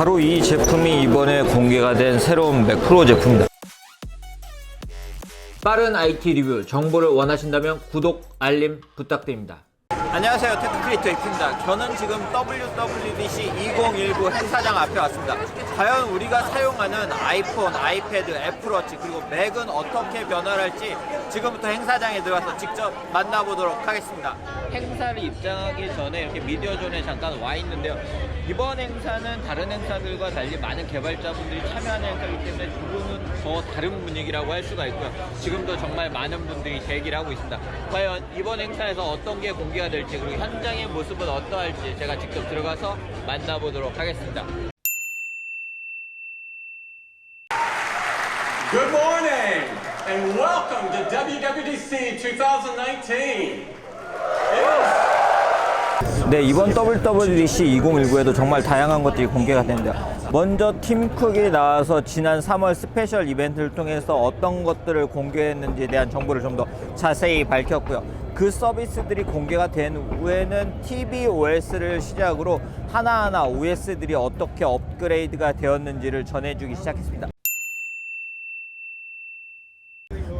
바로 이 제품이 이번에 공개가 된 새로운 맥 프로 제품입니다. 빠른 IT 리뷰 정보를 원하신다면 구독, 알림 부탁드립니다. 안녕하세요, 테크크리에이터 이프입니다. 저는 지금 WWDC 2019 행사장 앞에 왔습니다. 과연 우리가 사용하는 아이폰, 아이패드, 애플워치 그리고 맥은 어떻게 변화할지 지금부터 행사장에 들어가서 직접 만나보도록 하겠습니다. 행사를 입장하기 전에 이렇게 미디어존에 잠깐 와 있는데요. 이번 행사는 다른 행사들과 달리 많은 개발자분들이 참여하는 행사이기 때문에 조금은 더 다른 분위기라고 할 수가 있고요. 지금도 정말 많은 분들이 대기를 하고 있습니다. 과연 이번 행사에서 어떤 게 공개가 될지 그리고 현장의 모습은 어떠할지 제가 직접 들어가서 만나보도록 하겠습니다. Good morning and welcome to WWDC 2019. 네, 이번 WWDC 2019에도 정말 다양한 것들이 공개가 됐는데요. 먼저 팀 쿡이 나와서 지난 3월 스페셜 이벤트를 통해서 어떤 것들을 공개했는지에 대한 정보를 좀 더 자세히 밝혔고요. 그 서비스들이 공개가 된 후에는 tvOS를 시작으로 하나하나 OS들이 어떻게 업그레이드가 되었는지를 전해주기 시작했습니다.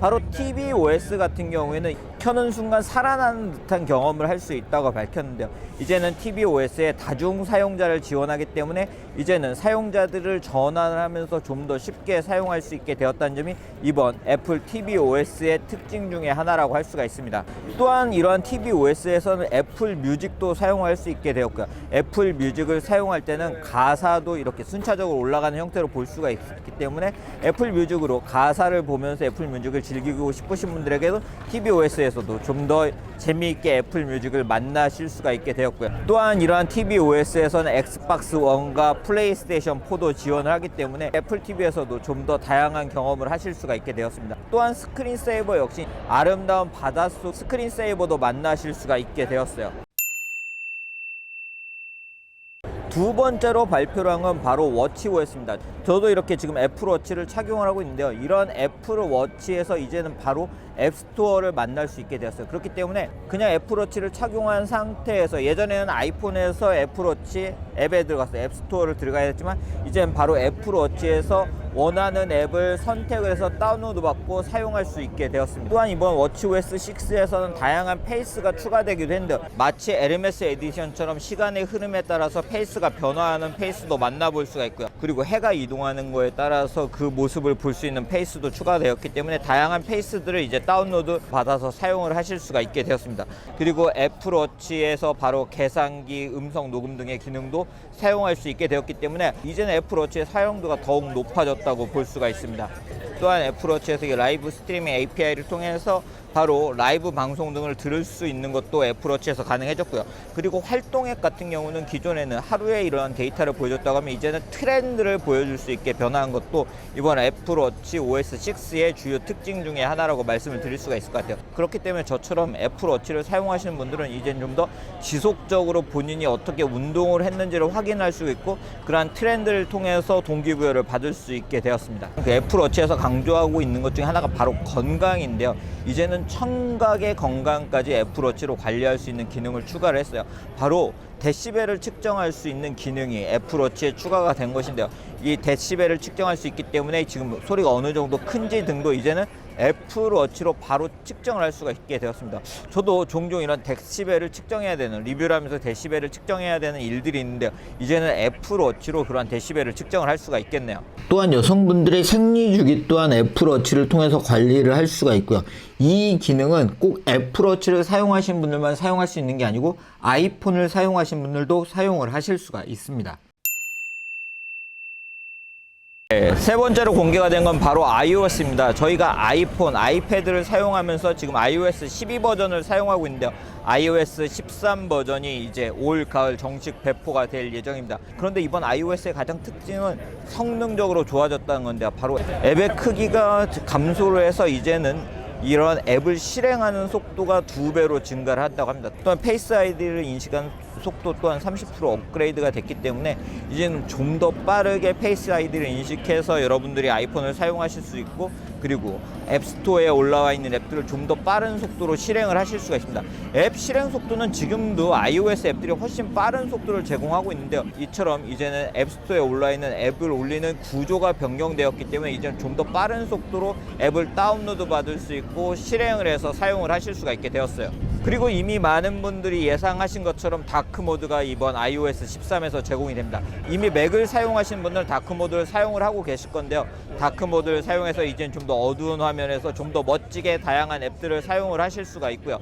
바로 tvOS 같은 경우에는 켜는 순간 살아나는 듯한 경험을 할 수 있다고 밝혔는데요. 이제는 tvOS의 다중 사용자를 지원하기 때문에 이제는 사용자들을 전환을 하면서 좀 더 쉽게 사용할 수 있게 되었다는 점이 이번 애플 tvOS의 특징 중에 하나라고 할 수가 있습니다. 또한 이러한 tvOS에서는 애플 뮤직도 사용할 수 있게 되었고요. 애플 뮤직을 사용할 때는 가사도 이렇게 순차적으로 올라가는 형태로 볼 수가 있기 때문에 애플 뮤직으로 가사를 보면서 애플 뮤직을 즐기고 싶으신 분들에게도 tvOS에서도 좀 더 재미있게 애플 뮤직을 만나실 수가 있게 되었고요. 또한 이러한 tvOS에서는 엑스박스 1과 플레이스테이션 4도 지원을 하기 때문에 애플 TV에서도 좀 더 다양한 경험을 하실 수가 있게 되었습니다. 또한 스크린 세이버 역시 아름다운 바닷속 스크린 세이버도 만나실 수가 있게 되었어요. 두 번째로 발표를 한 건 바로 워치OS입니다. 저도 이렇게 지금 애플워치를 착용을 하고 있는데요. 이런 애플워치에서 이제는 바로 앱스토어를 만날 수 있게 되었어요. 그렇기 때문에 그냥 애플워치를 착용한 상태에서 예전에는 아이폰에서 애플워치 앱에 들어가서 앱스토어를 들어가야 했지만 이제는 바로 애플워치에서 원하는 앱을 선택을 해서 다운로드 받고 사용할 수 있게 되었습니다. 또한 이번 워치OS 6에서는 다양한 페이스가 추가되기도 했는데요. 마치 LMS 에디션처럼 시간의 흐름에 따라서 페이스가 변화하는 페이스도 만나볼 수가 있고요. 그리고 해가 이동하는 거에 따라서 그 모습을 볼 수 있는 페이스도 추가되었기 때문에 다양한 페이스들을 이제 다운로드 받아서 사용을 하실 수가 있게 되었습니다. 그리고 애플워치에서 바로 계산기, 음성 녹음 등의 기능도 사용할 수 있게 되었기 때문에 이제는 애플워치의 사용도가 더욱 높아졌다고 볼 수가 있습니다. 또한 애플워치에서 라이브 스트리밍 API를 통해서 바로 라이브 방송 등을 들을 수 있는 것도 애플워치에서 가능해졌고요. 그리고 활동앱 같은 경우는 기존에는 하루에 이러한 데이터를 보여줬다고 하면 이제는 트렌드를 보여줄 수 있게 변화한 것도 이번 애플워치 OS 6의 주요 특징 중에 하나라고 말씀을 드릴 수가 있을 것 같아요. 그렇기 때문에 저처럼 애플워치를 사용하시는 분들은 이제는 좀 더 지속적으로 본인이 어떻게 운동을 했는지를 확인할 수 있고 그러한 트렌드를 통해서 동기부여를 받을 수 있게 되었습니다. 그 애플워치에서 강조하고 있는 것 중에 하나가 바로 건강인데요. 이제는 청각의 건강까지 애플워치로 관리할 수 있는 기능을 추가를 했어요. 바로 데시벨을 측정할 수 있는 기능이 애플워치에 추가가 된 것인데요. 이 데시벨을 측정할 수 있기 때문에 지금 소리가 어느 정도 큰지 등도 이제는 애플워치로 바로 측정을 할 수가 있게 되었습니다. 저도 종종 이런 데시벨을 측정해야 되는 리뷰를 하면서 데시벨을 측정해야 되는 일들이 있는데요. 이제는 애플워치로 그러한 데시벨을 측정을 할 수가 있겠네요. 또한 여성분들의 생리주기 또한 애플워치를 통해서 관리를 할 수가 있고요. 이 기능은 꼭 애플워치를 사용하신 분들만 사용할 수 있는 게 아니고 아이폰을 사용하신 분들도 사용을 하실 수가 있습니다. 네, 세 번째로 공개가 된 건 바로 iOS입니다. 저희가 아이폰, 아이패드를 사용하면서 지금 iOS 12 버전을 사용하고 있는데요. iOS 13 버전이 이제 올 가을 정식 배포가 될 예정입니다. 그런데 이번 iOS의 가장 특징은 성능적으로 좋아졌다는 건데요. 바로 앱의 크기가 감소를 해서 이제는 이런 앱을 실행하는 속도가 2배로 증가를 한다고 합니다. 또한 페이스 아이디를 인식하는 속도 또한 30% 업그레이드가 됐기 때문에 이제는 좀 더 빠르게 페이스 아이디를 인식해서 여러분들이 아이폰을 사용하실 수 있고 그리고 앱스토어에 올라와 있는 앱들을 좀 더 빠른 속도로 실행을 하실 수가 있습니다. 앱 실행 속도는 지금도 iOS 앱들이 훨씬 빠른 속도를 제공하고 있는데요. 이처럼 이제는 앱스토어에 올라와 있는 앱을 올리는 구조가 변경되었기 때문에 이제는 좀 더 빠른 속도로 앱을 다운로드 받을 수 있고 실행을 해서 사용을 하실 수가 있게 되었어요. 그리고 이미 많은 분들이 예상하신 것처럼 다크모드가 이번 iOS 13에서 제공이 됩니다. 이미 맥을 사용하시는 분들은 다크모드를 사용을 하고 계실 건데요. 다크모드를 사용해서 이제는 좀 더 어두운 화면에서 좀 더 멋지게 다양한 앱들을 사용을 하실 수가 있고요.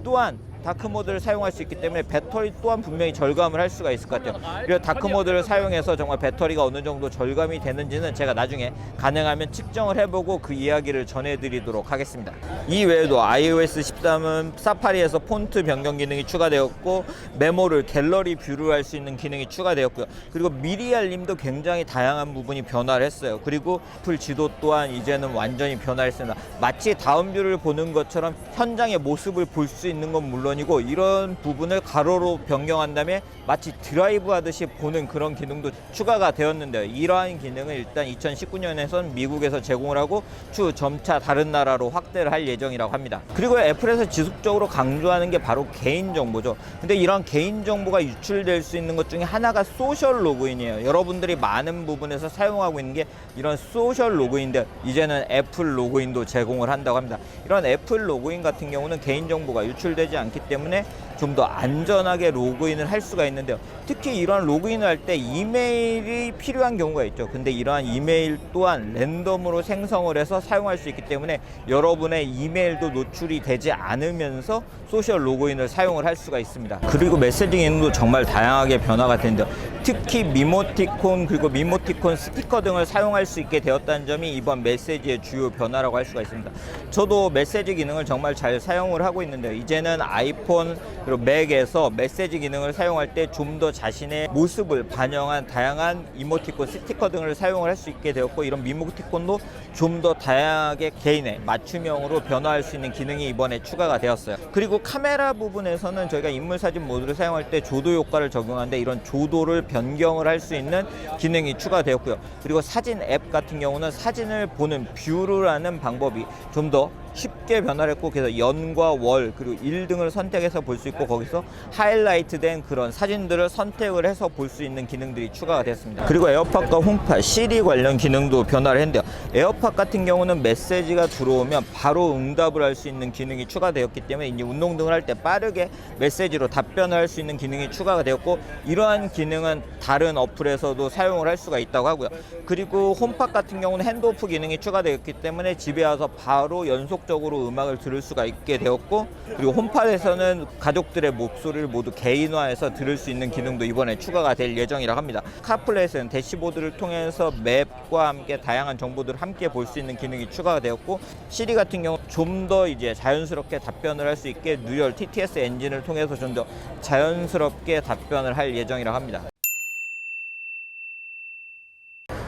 또한 다크모드를 사용할 수 있기 때문에 배터리 또한 분명히 절감을 할 수가 있을 것 같아요. 그리고 다크모드를 사용해서 정말 배터리가 어느 정도 절감이 되는지는 제가 나중에 가능하면 측정을 해보고 그 이야기를 전해드리도록 하겠습니다. 이 외에도 iOS 13은 사파리에서 폰트 변경 기능이 추가되었고 메모를 갤러리 뷰를 할 수 있는 기능이 추가되었고요. 그리고 미리 알림도 굉장히 다양한 부분이 변화를 했어요. 그리고 애플 지도 또한 이제는 완전히 변화했습니다. 마치 다운뷰를 보는 것처럼 현장의 모습을 볼 수 있는 건 물론 이런 부분을 가로로 변경한 다음에 마치 드라이브 하듯이 보는 그런 기능도 추가가 되었는데요. 이러한 기능을 일단 2019년에선 미국에서 제공을 하고 추후 점차 다른 나라로 확대를 할 예정이라고 합니다. 그리고 애플에서 지속적으로 강조하는 게 바로 개인정보죠. 근데 이런 개인정보가 유출될 수 있는 것 중에 하나가 소셜 로그인이에요. 여러분들이 많은 부분에서 사용하고 있는 게 이런 소셜 로그인인데 이제는 애플 로그인도 제공을 한다고 합니다. 이런 애플 로그인 같은 경우는 개인정보가 유출되지 않기 때문에 좀 더 안전하게 로그인을 할 수가 있는데요. 특히 이런 로그인을 할 때 이메일이 필요한 경우가 있죠. 근데 이러한 이메일 또한 랜덤으로 생성을 해서 사용할 수 있기 때문에 여러분의 이메일도 노출이 되지 않으면서 소셜 로그인을 사용을 할 수가 있습니다. 그리고 메시지 기능도 정말 다양하게 변화가 되는데요. 특히 미모티콘 그리고 미모티콘 스티커 등을 사용할 수 있게 되었다는 점이 이번 메시지의 주요 변화라고 할 수가 있습니다. 저도 메시지 기능을 정말 잘 사용을 하고 있는데요. 이제는 아이폰 그리고 맥에서 메시지 기능을 사용할 때 좀 더 자신의 모습을 반영한 다양한 이모티콘, 스티커 등을 사용을 할 수 있게 되었고 이런 미모티콘도 좀 더 다양하게 개인의 맞춤형으로 변화할 수 있는 기능이 이번에 추가가 되었어요. 그리고 카메라 부분에서는 저희가 인물사진 모드를 사용할 때 조도 효과를 적용하는데 이런 조도를 변경을 할 수 있는 기능이 추가되었고요. 그리고 사진 앱 같은 경우는 사진을 보는 뷰를 하는 방법이 좀 더 쉽게 변화를 했고 그래서 연과 월 그리고 일 등을 선택해서 볼 수 있고 거기서 하이라이트 된 그런 사진들을 선택을 해서 볼 수 있는 기능들이 추가가 됐습니다. 그리고 에어팟과 홈팟, 시리 관련 기능도 변화를 했는데요. 에어팟 같은 경우는 메시지가 들어오면 바로 응답을 할 수 있는 기능이 추가되었기 때문에 이제 운동 등을 할 때 빠르게 메시지로 답변을 할 수 있는 기능이 추가가 되었고 이러한 기능은 다른 어플에서도 사용을 할 수가 있다고 하고요. 그리고 홈팟 같은 경우는 핸드오프 기능이 추가되었기 때문에 집에 와서 바로 연속적으로 음악을 들을 수가 있게 되었고 그리고 홈팟에서는 가족들의 목소리를 모두 개인화해서 들을 수 있는 기능도 이번에 추가가 될 예정이라고 합니다. 카플레이에서는 대시보드를 통해서 맵과 함께 다양한 정보들을 함께 볼 수 있는 기능이 추가가 되었고 시리 같은 경우 좀 더 이제 자연스럽게 답변을 할 수 있게 뉴럴 TTS 엔진을 통해서 좀 더 자연스럽게 답변을 할 예정이라고 합니다.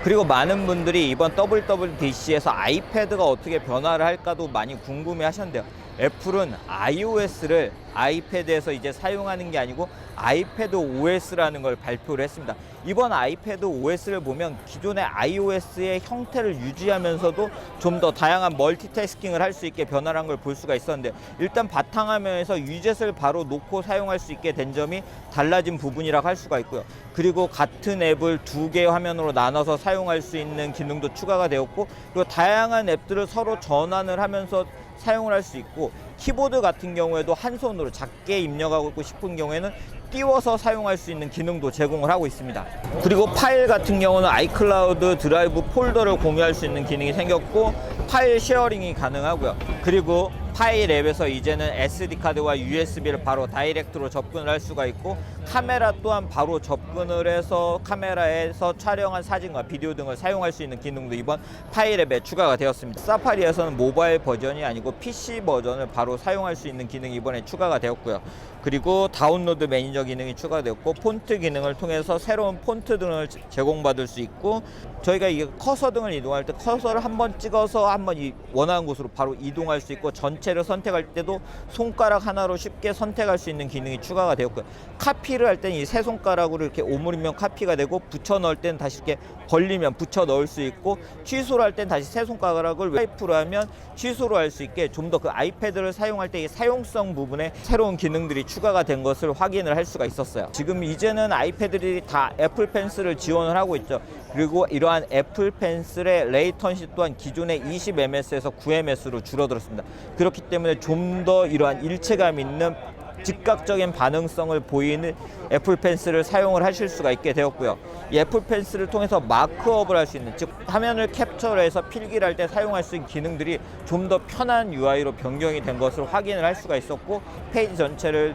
그리고 많은 분들이 이번 WWDC에서 아이패드가 어떻게 변화를 할까도 많이 궁금해 하셨는데요. 애플은 iOS를 아이패드에서 이제 사용하는 게 아니고 아이패드 OS라는 걸 발표를 했습니다. 이번 아이패드 OS를 보면 기존의 iOS의 형태를 유지하면서도 좀 더 다양한 멀티태스킹을 할 수 있게 변화를 한 걸 볼 수가 있었는데 일단 바탕화면에서 위젯을 바로 놓고 사용할 수 있게 된 점이 달라진 부분이라고 할 수가 있고요. 그리고 같은 앱을 두 개의 화면으로 나눠서 사용할 수 있는 기능도 추가가 되었고 그리고 다양한 앱들을 서로 전환을 하면서 사용을 할 수 있고 키보드 같은 경우에도 한 손으로 작게 입력하고 싶은 경우에는 띄워서 사용할 수 있는 기능도 제공을 하고 있습니다. 그리고 파일 같은 경우는 아이클라우드 드라이브 폴더를 공유할 수 있는 기능이 생겼고 파일 쉐어링이 가능하고요. 그리고 파일 앱에서 이제는 SD카드와 USB를 바로 다이렉트로 접근을 할 수가 있고 카메라 또한 바로 접근을 해서 카메라에서 촬영한 사진과 비디오 등을 사용할 수 있는 기능도 이번 파일 앱에 추가가 되었습니다. 사파리에서는 모바일 버전이 아니고 PC 버전을 바로 사용할 수 있는 기능이 이번에 추가가 되었고요. 그리고 다운로드 매니저 기능이 추가되었고 폰트 기능을 통해서 새로운 폰트 등을 제공받을 수 있고 저희가 이 커서 등을 이동할 때 커서를 한번 찍어서 한번 원하는 곳으로 바로 이동할 수 있고 전체를 선택할 때도 손가락 하나로 쉽게 선택할 수 있는 기능이 추가가 되었고요. 카피 카피를 할 때는 이 세 손가락으로 이렇게 오므리면 카피가 되고 붙여 넣을 때는 다시 이렇게 벌리면 붙여 넣을 수 있고 취소를 할 때는 다시 세 손가락을 스와이프로 하면 취소를 할 수 있게 좀 더 그 아이패드를 사용할 때 이 사용성 부분에 새로운 기능들이 추가가 된 것을 확인을 할 수가 있었어요. 지금 이제는 아이패드들이 다 애플 펜슬을 지원을 하고 있죠. 그리고 이러한 애플 펜슬의 레이턴시 또한 기존의 20ms에서 9ms로 줄어들었습니다. 그렇기 때문에 좀 더 이러한 일체감 있는 즉각적인 반응성을 보이는 애플 펜슬을 사용을 하실 수가 있게 되었고요. 이 애플 펜슬을 통해서 마크업을 할 수 있는, 즉 화면을 캡처를 해서 필기를 할 때 사용할 수 있는 기능들이 좀 더 편한 UI로 변경이 된 것을 확인을 할 수가 있었고, 페이지 전체를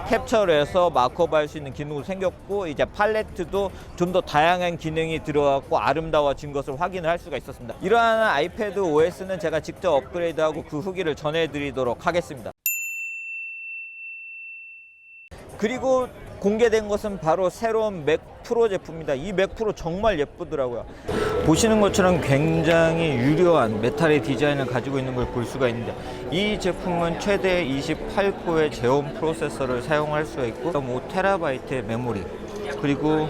캡처를 해서 마크업 할 수 있는 기능도 생겼고, 이제 팔레트도 좀 더 다양한 기능이 들어갔고 아름다워진 것을 확인을 할 수가 있었습니다. 이러한 아이패드 OS는 제가 직접 업그레이드하고 그 후기를 전해드리도록 하겠습니다. 그리고 공개된 것은 바로 새로운 맥 프로 제품입니다. 이 맥 프로 정말 예쁘더라고요. 보시는 것처럼 굉장히 유려한 메탈의 디자인을 가지고 있는 걸 볼 수가 있는데, 이 제품은 최대 28코어의 제온 프로세서를 사용할 수가 있고 5TB의 메모리, 그리고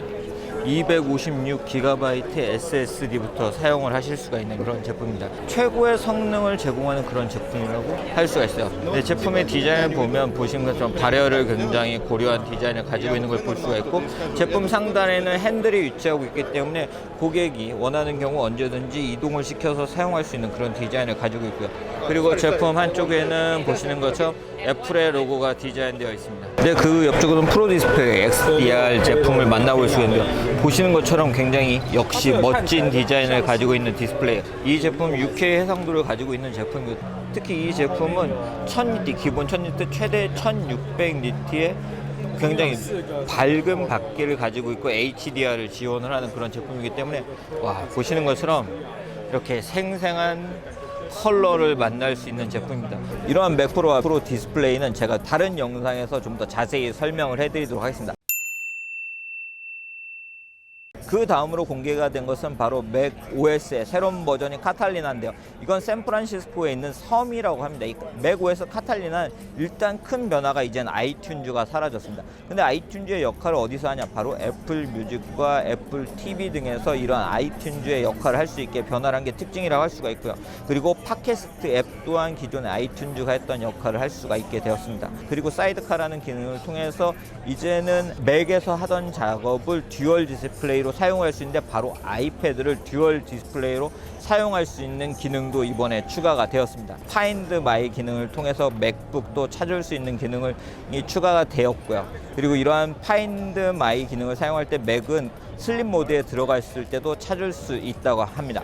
256GB SSD부터 사용을 하실 수가 있는 그런 제품입니다. 최고의 성능을 제공하는 그런 제품이라고 할 수가 있어요. 네, 제품의 디자인을 보면 보시는 것처럼 발열을 굉장히 고려한 디자인을 가지고 있는 걸 볼 수가 있고, 제품 상단에는 핸들이 위치하고 있기 때문에 고객이 원하는 경우 언제든지 이동을 시켜서 사용할 수 있는 그런 디자인을 가지고 있고요. 그리고 제품 한쪽에는 보시는 것처럼 애플의 로고가 디자인되어 있습니다. 네, 그 옆쪽으로는 프로 디스플레이 XDR 제품을 만나볼 수 있는데요. 보시는 것처럼 굉장히 역시 멋진 디자인을 가지고 있는 디스플레이. 이 제품 6K 해상도를 가지고 있는 제품이고, 특히 이 제품은 1000니트, 기본 1000니트, 최대 1600니트의 굉장히 밝은 밝기를 가지고 있고 HDR을 지원을 하는 그런 제품이기 때문에, 와, 보시는 것처럼 이렇게 생생한 컬러를 만날 수 있는 제품입니다. 이러한 맥 프로와 프로 디스플레이는 제가 다른 영상에서 좀 더 자세히 설명을 해드리도록 하겠습니다. 그 다음으로 공개가 된 것은 바로 맥 OS의 새로운 버전인 카탈리나인데요. 이건 샌프란시스코에 있는 섬이라고 합니다. 이 맥 OS 카탈리나는 일단 큰 변화가 이제는 아이튠즈가 사라졌습니다. 근데 아이튠즈의 역할을 어디서 하냐? 바로 애플 뮤직과 애플 TV 등에서 이런 아이튠즈의 역할을 할 수 있게 변화를 한 게 특징이라고 할 수가 있고요. 그리고 팟캐스트 앱 또한 기존의 아이튠즈가 했던 역할을 할 수가 있게 되었습니다. 그리고 사이드카라는 기능을 통해서 이제는 맥에서 하던 작업을 듀얼 디스플레이로 사용할 수 있는데, 바로 아이패드를 듀얼 디스플레이로 사용할 수 있는 기능도 이번에 추가가 되었습니다. 파인드 마이 기능을 통해서 맥북도 찾을 수 있는 기능이 추가가 되었고요. 그리고 이러한 파인드 마이 기능을 사용할 때 맥은 슬립 모드에 들어가 있을 때도 찾을 수 있다고 합니다.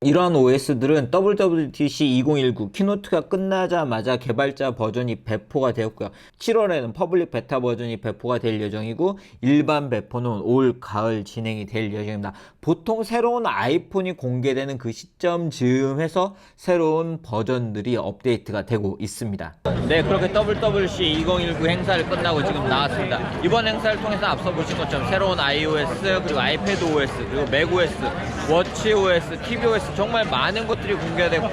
이러한 OS들은 WWDC 2019 키노트가 끝나자마자 개발자 버전이 배포가 되었고요. 7월에는 퍼블릭 베타 버전이 배포가 될 예정이고, 일반 배포는 올 가을 진행이 될 예정입니다. 보통 새로운 아이폰이 공개되는 그 시점 즈음해서 새로운 버전들이 업데이트가 되고 있습니다. 네, 그렇게 WWDC 2019 행사를 끝나고 지금 나왔습니다. 이번 행사를 통해서 앞서 보신 것처럼 새로운 iOS, 그리고 아이패드 OS, 그리고 맥 OS, 워치 OS, TV OS 정말 많은 것들이 공개됐고,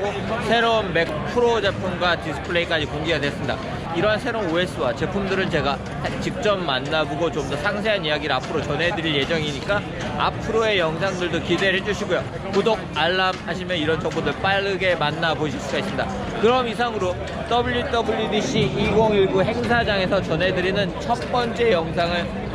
새로운 맥 프로 제품과 디스플레이까지 공개가 됐습니다. 이러한 새로운 OS와 제품들은 제가 직접 만나보고 좀 더 상세한 이야기를 앞으로 전해드릴 예정이니까 앞으로의 영상들도 기대를 해주시고요. 구독, 알람 하시면 이런 정보들 빠르게 만나보실 수가 있습니다. 그럼 이상으로 WWDC 2019 행사장에서 전해드리는 첫 번째 영상을